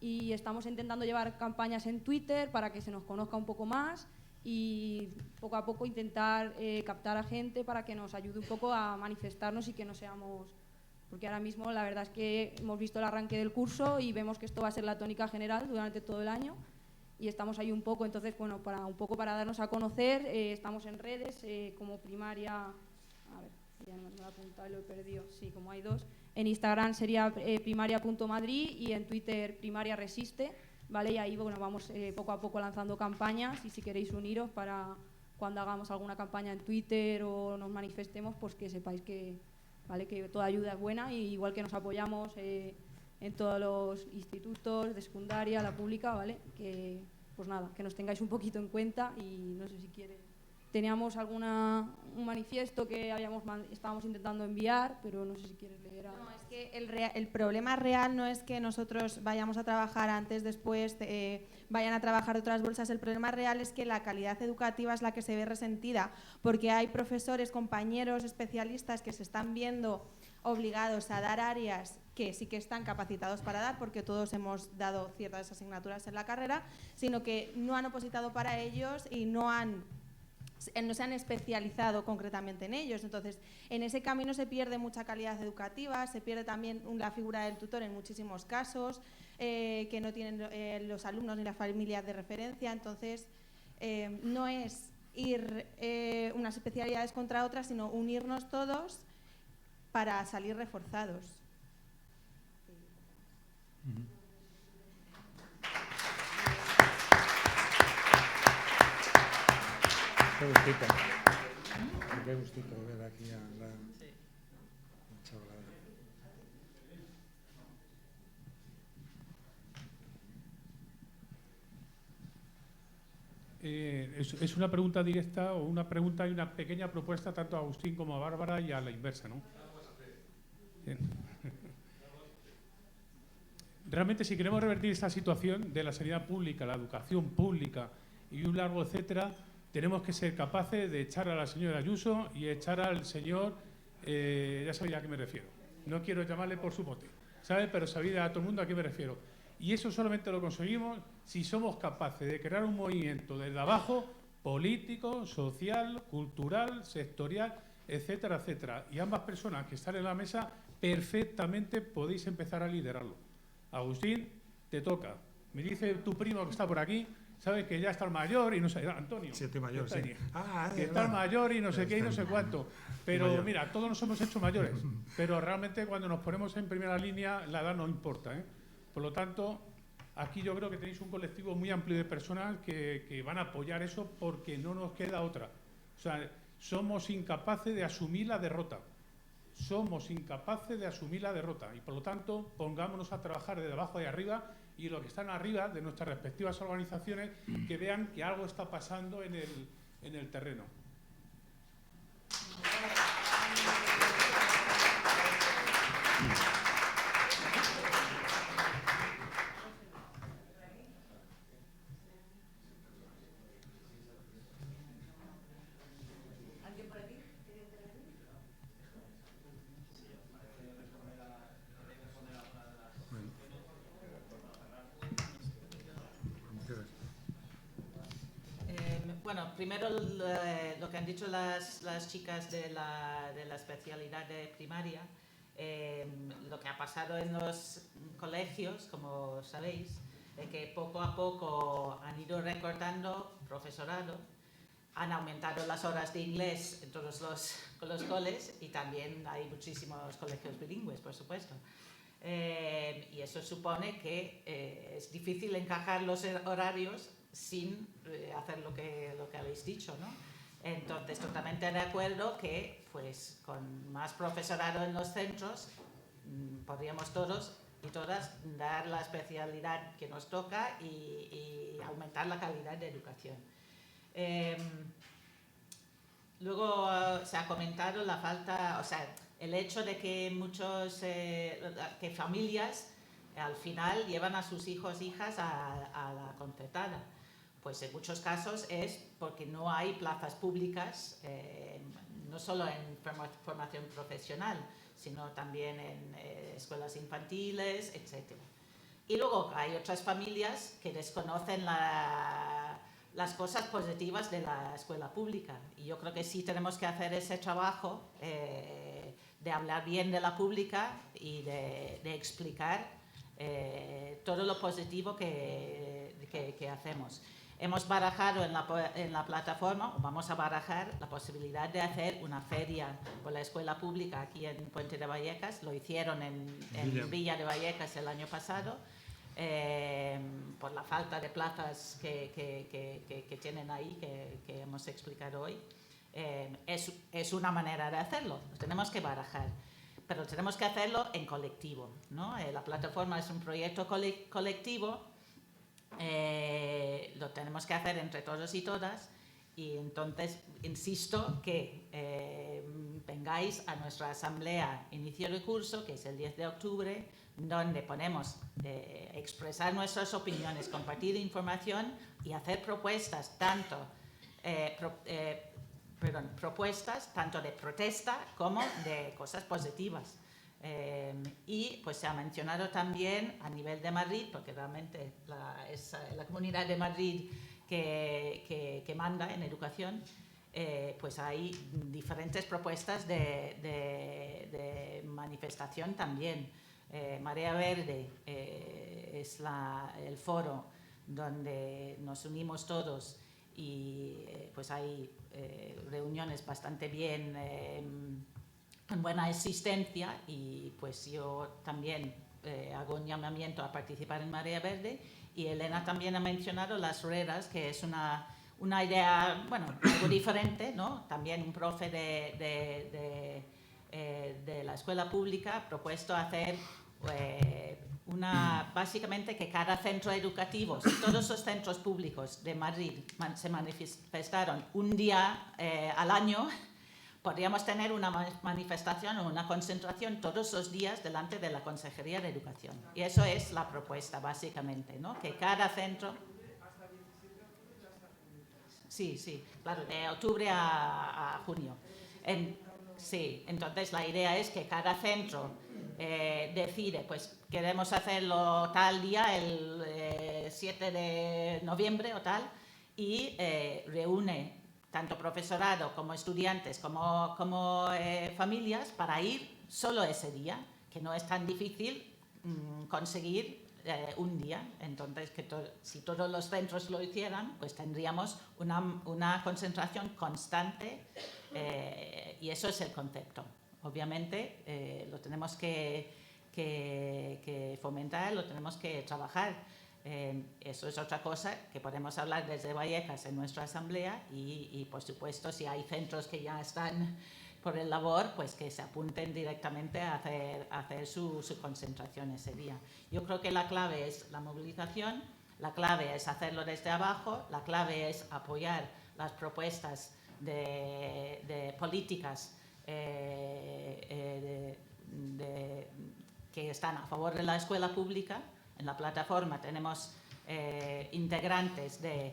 Y estamos intentando llevar campañas en Twitter para que se nos conozca un poco más y poco a poco intentar captar a gente para que nos ayude un poco a manifestarnos y que no seamos... Porque ahora mismo la verdad es que hemos visto el arranque del curso y vemos que esto va a ser la tónica general durante todo el año, y estamos ahí un poco. Entonces, bueno, para darnos a conocer, estamos en redes como primaria, a ver, ya no me lo he apuntado y lo he perdido, sí, como hay dos. En Instagram sería primaria.madrid y en Twitter primaria resiste, ¿vale? Y ahí, bueno, vamos poco a poco lanzando campañas, y si queréis uniros para cuando hagamos alguna campaña en Twitter o nos manifestemos, pues que sepáis que, ¿vale?, que toda ayuda es buena, y igual que nos apoyamos en todos los institutos de secundaria, la pública, ¿vale? Que, pues nada, que nos tengáis un poquito en cuenta. Y no sé si quieres... Teníamos un manifiesto que estábamos intentando enviar, pero no sé si quieres leer algo. No, es que el problema real no es que nosotros vayamos a trabajar antes, después, vayan a trabajar otras bolsas. El problema real es que la calidad educativa es la que se ve resentida, porque hay profesores, compañeros, especialistas que se están viendo obligados a dar áreas que sí que están capacitados para dar, porque todos hemos dado ciertas asignaturas en la carrera, sino que no han opositado para ellos y no se han especializado concretamente en ellos. Entonces, en ese camino se pierde mucha calidad educativa, se pierde también la figura del tutor en muchísimos casos, que no tienen los alumnos ni las familias de referencia. Entonces, no es ir unas especialidades contra otras, sino unirnos todos para salir reforzados. Qué gustito ver aquí a la chavalada. Es una pregunta directa o una pregunta y una pequeña propuesta tanto a Agustín como a Bárbara, y a la inversa, ¿no? Bien. Realmente, si queremos revertir esta situación de la sanidad pública, la educación pública y un largo etcétera, tenemos que ser capaces de echar a la señora Ayuso y echar al señor, ya sabía a qué me refiero. No quiero llamarle por su mote, ¿sabe? Pero sabía a todo el mundo a qué me refiero. Y eso solamente lo conseguimos si somos capaces de crear un movimiento desde abajo, político, social, cultural, sectorial, etcétera, etcétera. Y ambas personas que están en la mesa perfectamente podéis empezar a liderarlo. Agustín, te toca. Me dice tu primo que está por aquí, sabes que ya está el mayor y no sé, Antonio. Sí, estoy mayor, sí. Que está el mayor y no sé qué y no sé cuánto. Pero mira, todos nos hemos hecho mayores, pero realmente cuando nos ponemos en primera línea la edad no importa, ¿eh? Por lo tanto, aquí yo creo que tenéis un colectivo muy amplio de personas que van a apoyar eso, porque no nos queda otra. O sea, somos incapaces de asumir la derrota. somos incapaces de asumir la derrota y, por lo tanto, pongámonos a trabajar desde abajo y arriba, y los que están arriba de nuestras respectivas organizaciones que vean que algo está pasando en el terreno. Bueno, primero lo que han dicho las chicas de la especialidad de primaria, lo que ha pasado en los colegios, como sabéis, que poco a poco han ido recortando profesorado, han aumentado las horas de inglés en todos los coles y también hay muchísimos colegios bilingües, por supuesto. Y eso supone que es difícil encajar los horarios sin hacer lo que habéis dicho, ¿no? Entonces, totalmente de acuerdo que, pues, con más profesorado en los centros, podríamos todos y todas dar la especialidad que nos toca y aumentar la calidad de educación. Luego se ha comentado la falta, o sea, el hecho de que que familias al final llevan a sus hijos e hijas a la concertada. Pues en muchos casos es porque no hay plazas públicas, no solo en formación profesional, sino también en escuelas infantiles, etc. Y luego hay otras familias que desconocen las cosas positivas de la escuela pública. Y yo creo que sí tenemos que hacer ese trabajo de hablar bien de la pública y de explicar todo lo positivo que hacemos. Hemos barajado en la plataforma, o vamos a barajar, la posibilidad de hacer una feria por la escuela pública aquí en Puente de Vallecas. Lo hicieron en Villa de Vallecas el año pasado, por la falta de plazas que tienen ahí, que hemos explicado hoy. Es una manera de hacerlo, lo tenemos que barajar. Pero tenemos que hacerlo en colectivo, ¿no? La plataforma es un proyecto colectivo. Lo tenemos que hacer entre todos y todas, y entonces insisto que vengáis a nuestra asamblea inicio de curso, que es el 10 de octubre, donde ponemos expresar nuestras opiniones, compartir información y hacer propuestas propuestas tanto de protesta como de cosas positivas. Y pues se ha mencionado también a nivel de Madrid, porque realmente es la Comunidad de Madrid que manda en educación, pues hay diferentes propuestas de manifestación también. Marea Verde es el foro donde nos unimos todos y pues hay reuniones bastante bien en buena existencia, y pues yo también hago un llamamiento a participar en Marea Verde, y Elena también ha mencionado las ruedas, que es una idea, bueno, algo diferente, ¿no? También un profe de la escuela pública ha propuesto hacer básicamente que cada centro educativo, si todos los centros públicos de Madrid se manifestaron un día al año, podríamos tener una manifestación o una concentración todos los días delante de la Consejería de Educación. Y eso es la propuesta, básicamente, ¿no? Que cada centro... Sí, claro, de octubre a junio. Sí, entonces la idea es que cada centro decide, pues queremos hacerlo tal día, el 7 de noviembre o tal, y reúne tanto profesorado como estudiantes como familias para ir solo ese día, que no es tan difícil conseguir un día. Entonces, si todos los centros lo hicieran, pues tendríamos una concentración constante, y eso es el concepto. Obviamente lo tenemos que fomentar, lo tenemos que trabajar. Eso es otra cosa que podemos hablar desde Vallecas en nuestra asamblea, y por supuesto si hay centros que ya están por el labor, pues que se apunten directamente a hacer su concentración ese día. Yo creo que la clave es la movilización, la clave es hacerlo desde abajo, la clave es apoyar las propuestas de políticas que están a favor de la escuela pública. En la plataforma tenemos integrantes de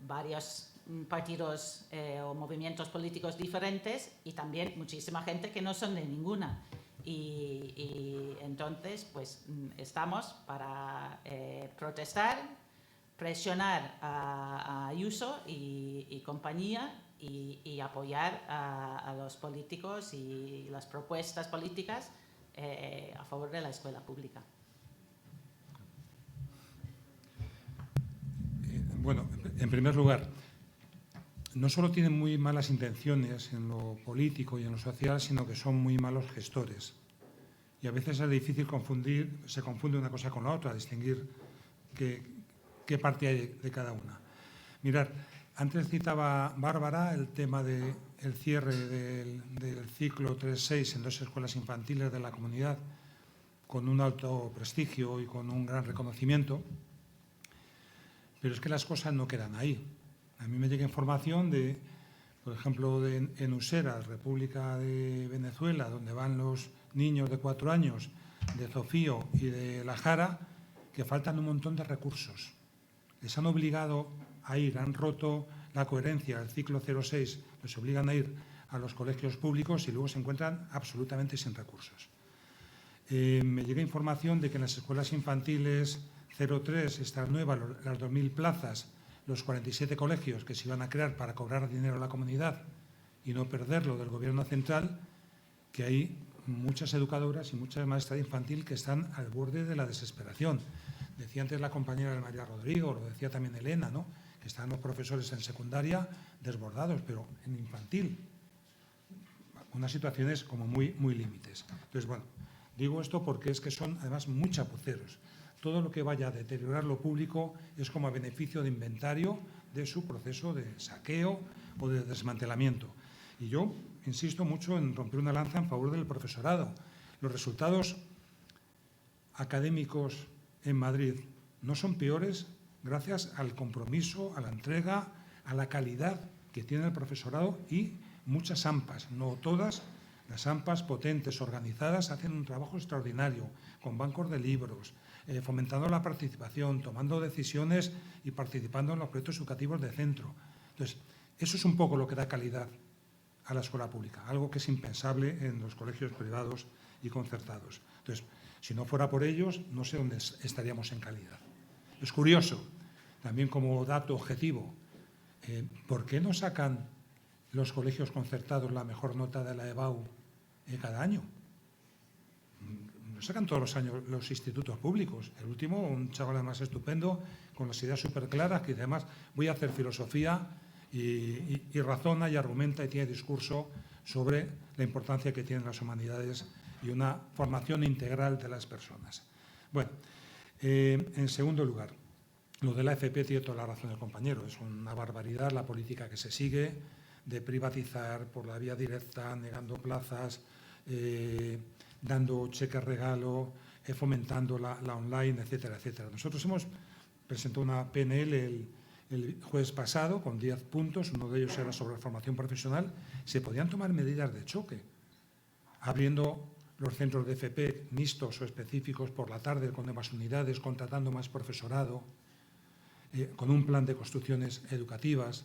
varios partidos o movimientos políticos diferentes y también muchísima gente que no son de ninguna. Y entonces, pues estamos para protestar, presionar a Ayuso y compañía y apoyar a los políticos y las propuestas políticas a favor de la escuela pública. Bueno, en primer lugar, no solo tienen muy malas intenciones en lo político y en lo social, sino que son muy malos gestores. Y a veces es difícil confundir, se confunde una cosa con la otra, distinguir qué parte hay de cada una. Mirad, antes citaba Bárbara el tema del cierre del ciclo 3-6 en 2 escuelas infantiles de la comunidad, con un alto prestigio y con un gran reconocimiento. Pero es que las cosas no quedan ahí. A mí me llega información de, por ejemplo, en Usera, República de Venezuela, donde van los niños de 4 años, de Zofío y de La Jara, que faltan un montón de recursos. Les han obligado a ir, han roto la coherencia del ciclo 06, les obligan a ir a los colegios públicos y luego se encuentran absolutamente sin recursos. Me llega información de que en las escuelas infantiles 03, estas nuevas, las 2.000 plazas, los 47 colegios que se iban a crear para cobrar dinero a la comunidad y no perderlo del gobierno central, que hay muchas educadoras y muchas maestras infantil que están al borde de la desesperación. Decía antes la compañera de María Rodrigo, lo decía también Elena, ¿no?, que están los profesores en secundaria desbordados, pero en infantil unas situaciones como muy límites. Entonces, bueno, digo esto porque es que son además muy chapuceros. Todo lo que vaya a deteriorar lo público es como a beneficio de inventario de su proceso de saqueo o de desmantelamiento. Y yo insisto mucho en romper una lanza en favor del profesorado. Los resultados académicos en Madrid no son peores gracias al compromiso, a la entrega, a la calidad que tiene el profesorado y muchas AMPAs, no todas. Las AMPAs potentes, organizadas, hacen un trabajo extraordinario, con bancos de libros, fomentando la participación, tomando decisiones y participando en los proyectos educativos de centro. Entonces, eso es un poco lo que da calidad a la escuela pública, algo que es impensable en los colegios privados y concertados. Entonces, si no fuera por ellos, no sé dónde estaríamos en calidad. Es curioso, también como dato objetivo, ¿por qué no sacan los colegios concertados la mejor nota de la EBAU cada año? Lo sacan todos los años los institutos públicos. El último, un chaval además estupendo, con las ideas súper claras, que además voy a hacer filosofía y razona y argumenta y tiene discurso sobre la importancia que tienen las humanidades y una formación integral de las personas. Bueno, en segundo lugar, lo de la FP tiene toda la razón el compañero. Es una barbaridad la política que se sigue de privatizar por la vía directa, negando plazas, dando cheques regalo, fomentando la online, etcétera, etcétera. Nosotros hemos presentado una PNL el jueves pasado con 10 puntos, uno de ellos era sobre formación profesional. Se podían tomar medidas de choque, abriendo los centros de FP mixtos o específicos por la tarde con nuevas unidades, contratando más profesorado, con un plan de construcciones educativas,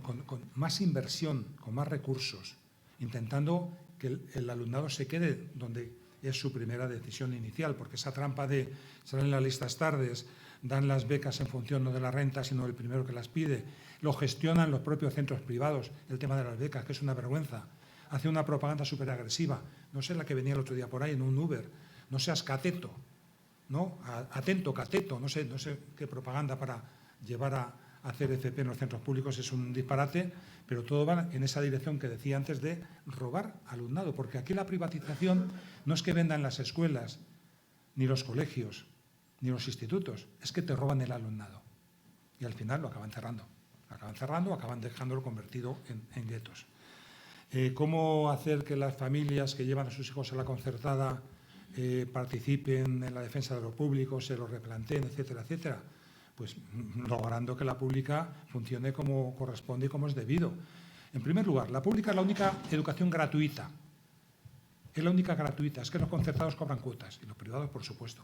con más inversión, con más recursos, intentando que el alumnado se quede donde es su primera decisión inicial, porque esa trampa de salen las listas tardes, dan las becas en función no de la renta, sino del primero que las pide, lo gestionan los propios centros privados, el tema de las becas, que es una vergüenza. Hace una propaganda súper agresiva, no sé la que venía el otro día por ahí en un Uber, no seas cateto, ¿no? Atento, cateto, no sé qué propaganda para llevar a hacer FP en los centros públicos, es un disparate, pero todo va en esa dirección que decía antes de robar alumnado, porque aquí la privatización no es que vendan las escuelas, ni los colegios, ni los institutos, es que te roban el alumnado y al final lo acaban cerrando, acaban dejándolo convertido en guetos. cómo hacer que las familias que llevan a sus hijos a la concertada participen en la defensa de lo público, se lo replanteen, etcétera, etcétera. Pues logrando que la pública funcione como corresponde y como es debido. En primer lugar, la pública es la única educación gratuita. Es la única gratuita. Es que los concertados cobran cuotas y los privados, por supuesto.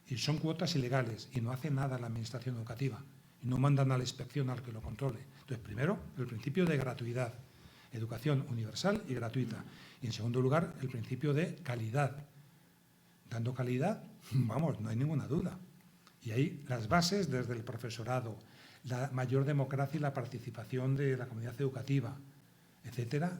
Y son cuotas ilegales y no hace nada la administración educativa. Y no mandan a la inspección al que lo controle. Entonces, primero, el principio de gratuidad. Educación universal y gratuita. Y en segundo lugar, el principio de calidad. Dando calidad, vamos, no hay ninguna duda. Y ahí las bases desde el profesorado, la mayor democracia y la participación de la comunidad educativa, etcétera,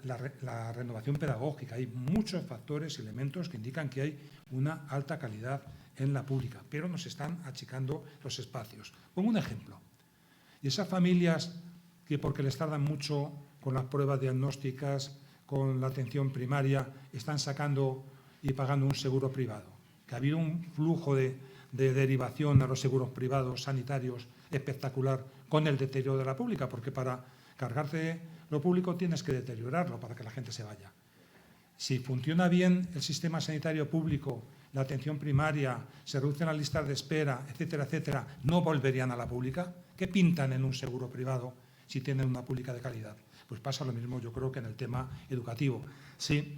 la renovación pedagógica. Hay muchos factores y elementos que indican que hay una alta calidad en la pública, pero nos están achicando los espacios. Pongo un ejemplo. Y esas familias que porque les tardan mucho con las pruebas diagnósticas, con la atención primaria, están sacando y pagando un seguro privado, que ha habido un flujo de derivación a los seguros privados sanitarios espectacular con el deterioro de la pública, porque para cargarte lo público tienes que deteriorarlo para que la gente se vaya. Si funciona bien el sistema sanitario público, la atención primaria, se reducen las listas de espera, etcétera, etcétera, ¿no volverían a la pública? ¿Qué pintan en un seguro privado si tienen una pública de calidad? Pues pasa lo mismo, yo creo, que en el tema educativo. Sí,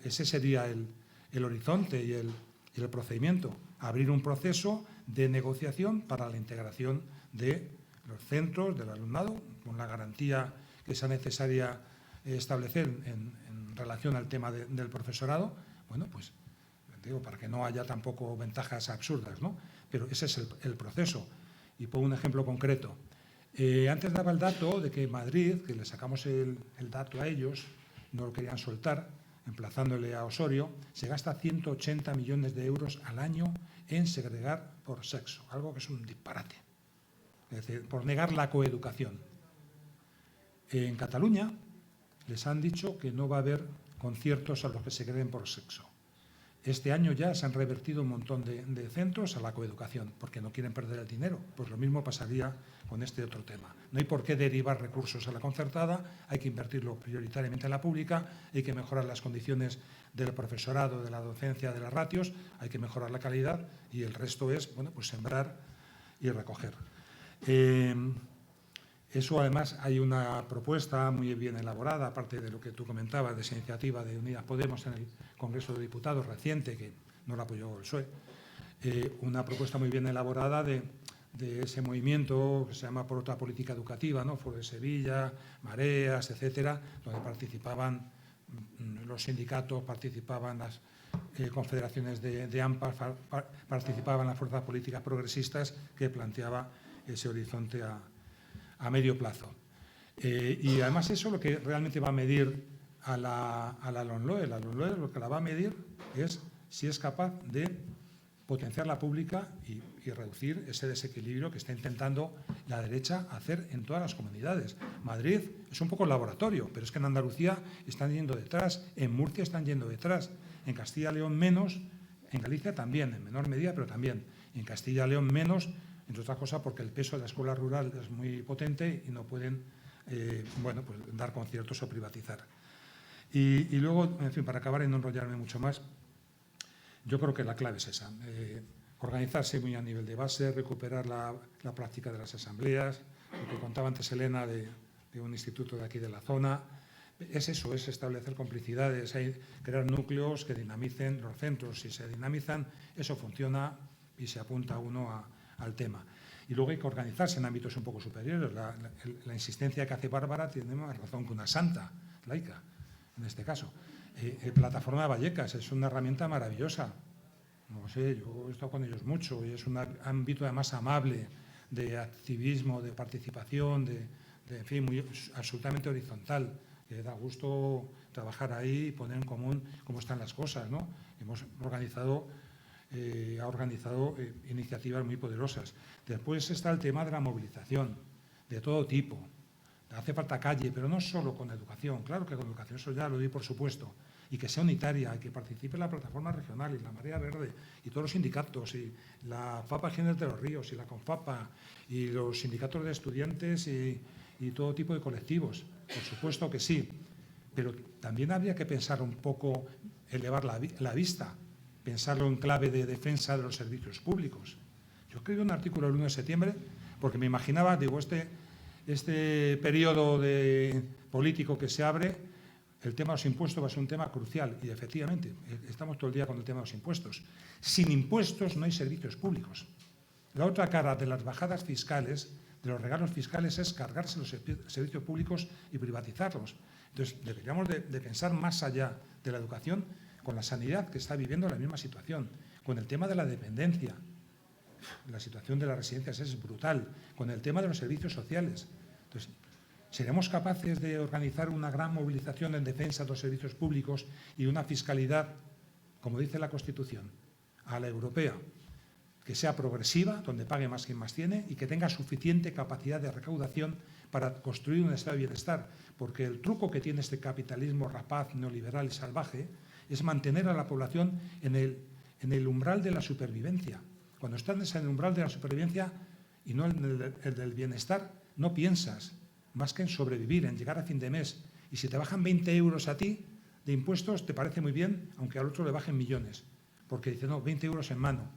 ese sería el horizonte y el procedimiento. Abrir un proceso de negociación para la integración de los centros, del alumnado, con la garantía que sea necesaria establecer en relación al tema del profesorado. Bueno, pues digo, para que no haya tampoco ventajas absurdas, ¿no? Pero ese es el proceso. Y pongo un ejemplo concreto. Antes daba el dato de que Madrid, que le sacamos el dato a ellos, no lo querían soltar, emplazándole a Osorio, se gasta 180 millones de euros al año en segregar por sexo, algo que es un disparate. Es decir, por negar la coeducación. En Cataluña les han dicho que no va a haber conciertos a los que se segreguen por sexo. Este año ya se han revertido un montón de centros a la coeducación, porque no quieren perder el dinero. Pues lo mismo pasaría con este otro tema. No hay por qué derivar recursos a la concertada, hay que invertirlo prioritariamente en la pública, hay que mejorar las condiciones del profesorado, de la docencia, de las ratios, hay que mejorar la calidad y el resto es, bueno, pues sembrar y recoger. Eso, además, hay una propuesta muy bien elaborada, aparte de lo que tú comentabas, de esa iniciativa de Unidas Podemos en el Congreso de Diputados reciente, que no la apoyó el PSOE, una propuesta muy bien elaborada de ese movimiento que se llama Por otra política educativa, ¿no? Foro de Sevilla, Mareas, etcétera, donde participaban los sindicatos, participaban las confederaciones de AMPA, participaban las fuerzas políticas progresistas, que planteaba ese horizonte a medio plazo. Y además eso lo que realmente va a medir a la LOMLOE. La LOMLOE lo que la va a medir es si es capaz de potenciar la pública y reducir ese desequilibrio que está intentando la derecha hacer en todas las comunidades. Madrid es un poco laboratorio, pero es que en Andalucía están yendo detrás, en Murcia están yendo detrás, en Castilla y León menos, en Galicia también, en menor medida, pero también. En Castilla y León menos, entre otras cosas porque el peso de la escuela rural es muy potente y no pueden bueno, pues dar conciertos o privatizar. Y luego, en fin, para acabar y no enrollarme mucho más, yo creo que la clave es esa. Organizarse muy a nivel de base, recuperar la práctica de las asambleas, lo que contaba antes Elena de un instituto de aquí de la zona. Es eso, es establecer complicidades, crear núcleos que dinamicen los centros. Si se dinamizan, eso funciona y se apunta uno al tema. Y luego hay que organizarse en ámbitos un poco superiores. La insistencia que hace Bárbara tiene más razón que una santa laica, en este caso. Plataforma de Vallecas es una herramienta maravillosa. No sé, yo he estado con ellos mucho y es un ámbito además amable de activismo, de participación, en fin, absolutamente horizontal. Que da gusto trabajar ahí y poner en común cómo están las cosas, ¿no? Hemos organizado iniciativas muy poderosas. Después está el tema de la movilización, de todo tipo. Hace falta calle, pero no solo con educación. Claro que con educación, eso ya lo doy por supuesto. Y que sea unitaria, y que participe la plataforma regional, y la Marea Verde, y todos los sindicatos, y la FAPA Género de los Ríos, y la CONFAPA, y los sindicatos de estudiantes, y todo tipo de colectivos. por supuesto que sí, pero también habría que pensar un poco, elevar la vista, pensarlo en clave de defensa de los servicios públicos. Yo escribí un artículo el 1 de septiembre porque me imaginaba, digo, este periodo político que se abre, el tema de los impuestos va a ser un tema crucial y efectivamente estamos todo el día con el tema de los impuestos. Sin impuestos no hay servicios públicos. La otra cara de las bajadas fiscales, de los regalos fiscales, es cargarse los servicios públicos y privatizarlos. Entonces, deberíamos de pensar más allá de la educación con la sanidad, que está viviendo la misma situación, con el tema de la dependencia. La situación de las residencias es brutal, con el tema de los servicios sociales. Entonces, ¿seremos capaces de organizar una gran movilización en defensa de los servicios públicos y una fiscalidad, como dice la Constitución, a la europea, que sea progresiva, donde pague más quien más tiene y que tenga suficiente capacidad de recaudación para construir un estado de bienestar? Porque el truco que tiene este capitalismo rapaz, neoliberal y salvaje es mantener a la población en el umbral de la supervivencia. Cuando estás en el umbral de la supervivencia y no en el del bienestar, no piensas más que en sobrevivir, en llegar a fin de mes. Y si te bajan 20 euros a ti de impuestos, te parece muy bien, aunque al otro le bajen millones. Porque dice, no, 20 euros en mano.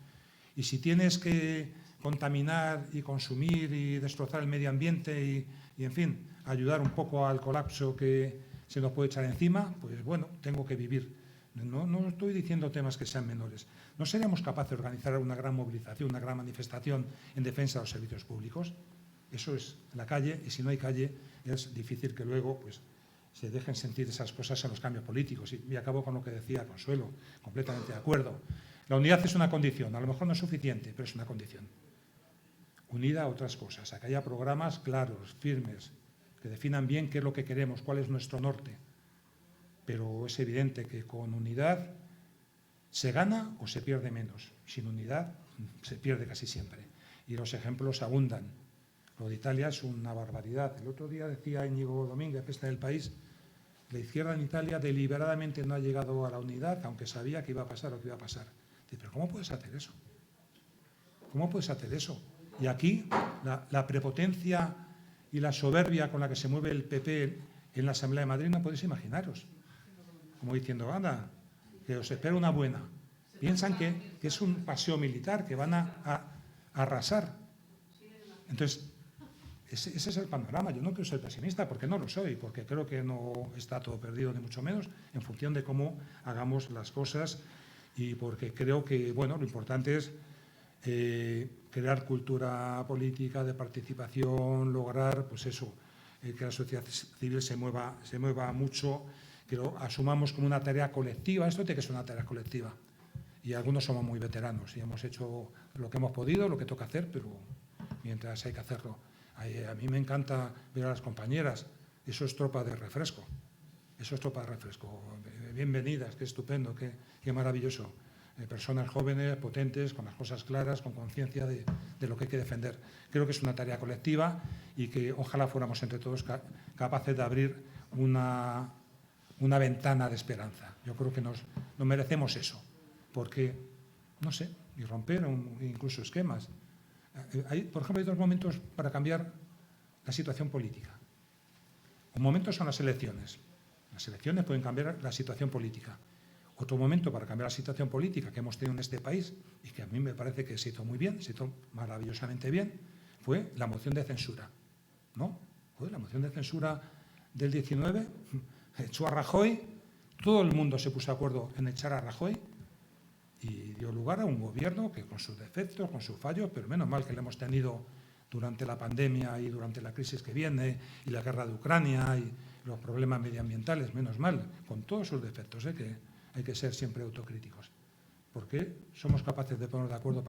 Y si tienes que contaminar y consumir y destrozar el medio ambiente y en fin, ayudar un poco al colapso que se nos puede echar encima, pues bueno, tengo que vivir. No estoy diciendo temas que sean menores. ¿No seríamos capaces de organizar una gran movilización, una gran manifestación en defensa de los servicios públicos? Eso es la calle, y si no hay calle es difícil que luego pues, se dejen sentir esas cosas en los cambios políticos. Y acabo con lo que decía Consuelo, completamente de acuerdo. La unidad es una condición, a lo mejor no es suficiente, pero es una condición. Unida a otras cosas, a que haya programas claros, firmes, que definan bien qué es lo que queremos, cuál es nuestro norte. Pero es evidente que con unidad se gana o se pierde menos. Sin unidad se pierde casi siempre. Y los ejemplos abundan. Lo de Italia es una barbaridad. El otro día decía Íñigo Domínguez, Pesta del País, la izquierda en Italia deliberadamente no ha llegado a la unidad, aunque sabía que iba a pasar lo que iba a pasar. Pero ¿cómo puedes hacer eso? ¿Cómo puedes hacer eso? Y aquí la prepotencia y la soberbia con la que se mueve el PP en la Asamblea de Madrid no podéis imaginaros. Como diciendo, anda, que os espera una buena. Piensan que es un paseo militar, que van a arrasar. Entonces, ese es el panorama. Yo no quiero ser pesimista, porque no lo soy, porque creo que no está todo perdido, ni mucho menos, en función de cómo hagamos las cosas y porque creo que, bueno, lo importante es crear cultura política de participación, lograr, pues eso, que la sociedad civil se mueva mucho, que lo asumamos como una tarea colectiva. Esto tiene que ser una tarea colectiva. Y algunos somos muy veteranos y hemos hecho lo que hemos podido, lo que toca hacer, pero mientras hay que hacerlo. A mí me encanta ver a las compañeras. Eso es tropa de refresco. Eso es tropa de refresco. Bienvenidas, qué estupendo, qué maravilloso. Personas jóvenes, potentes, con las cosas claras, con conciencia de lo que hay que defender. Creo que es una tarea colectiva y que ojalá fuéramos entre todos capaces de abrir una ventana de esperanza. Yo creo que nos merecemos eso, porque, no sé, y romper incluso esquemas. Por ejemplo, hay dos momentos para cambiar la situación política. Un momento son las elecciones. Las elecciones pueden cambiar la situación política. Otro momento para cambiar la situación política que hemos tenido en este país, y que a mí me parece que se hizo muy bien, se hizo maravillosamente bien, fue la moción de censura. ¿No? Fue la moción de censura del 19, echó a Rajoy, todo el mundo se puso de acuerdo en echar a Rajoy y dio lugar a un gobierno que con sus defectos, con sus fallos, pero menos mal que lo hemos tenido durante la pandemia y durante la crisis que viene y la guerra de Ucrania y los problemas medioambientales, menos mal, con todos sus defectos, que hay que ser siempre autocríticos, porque somos capaces de ponernos de acuerdo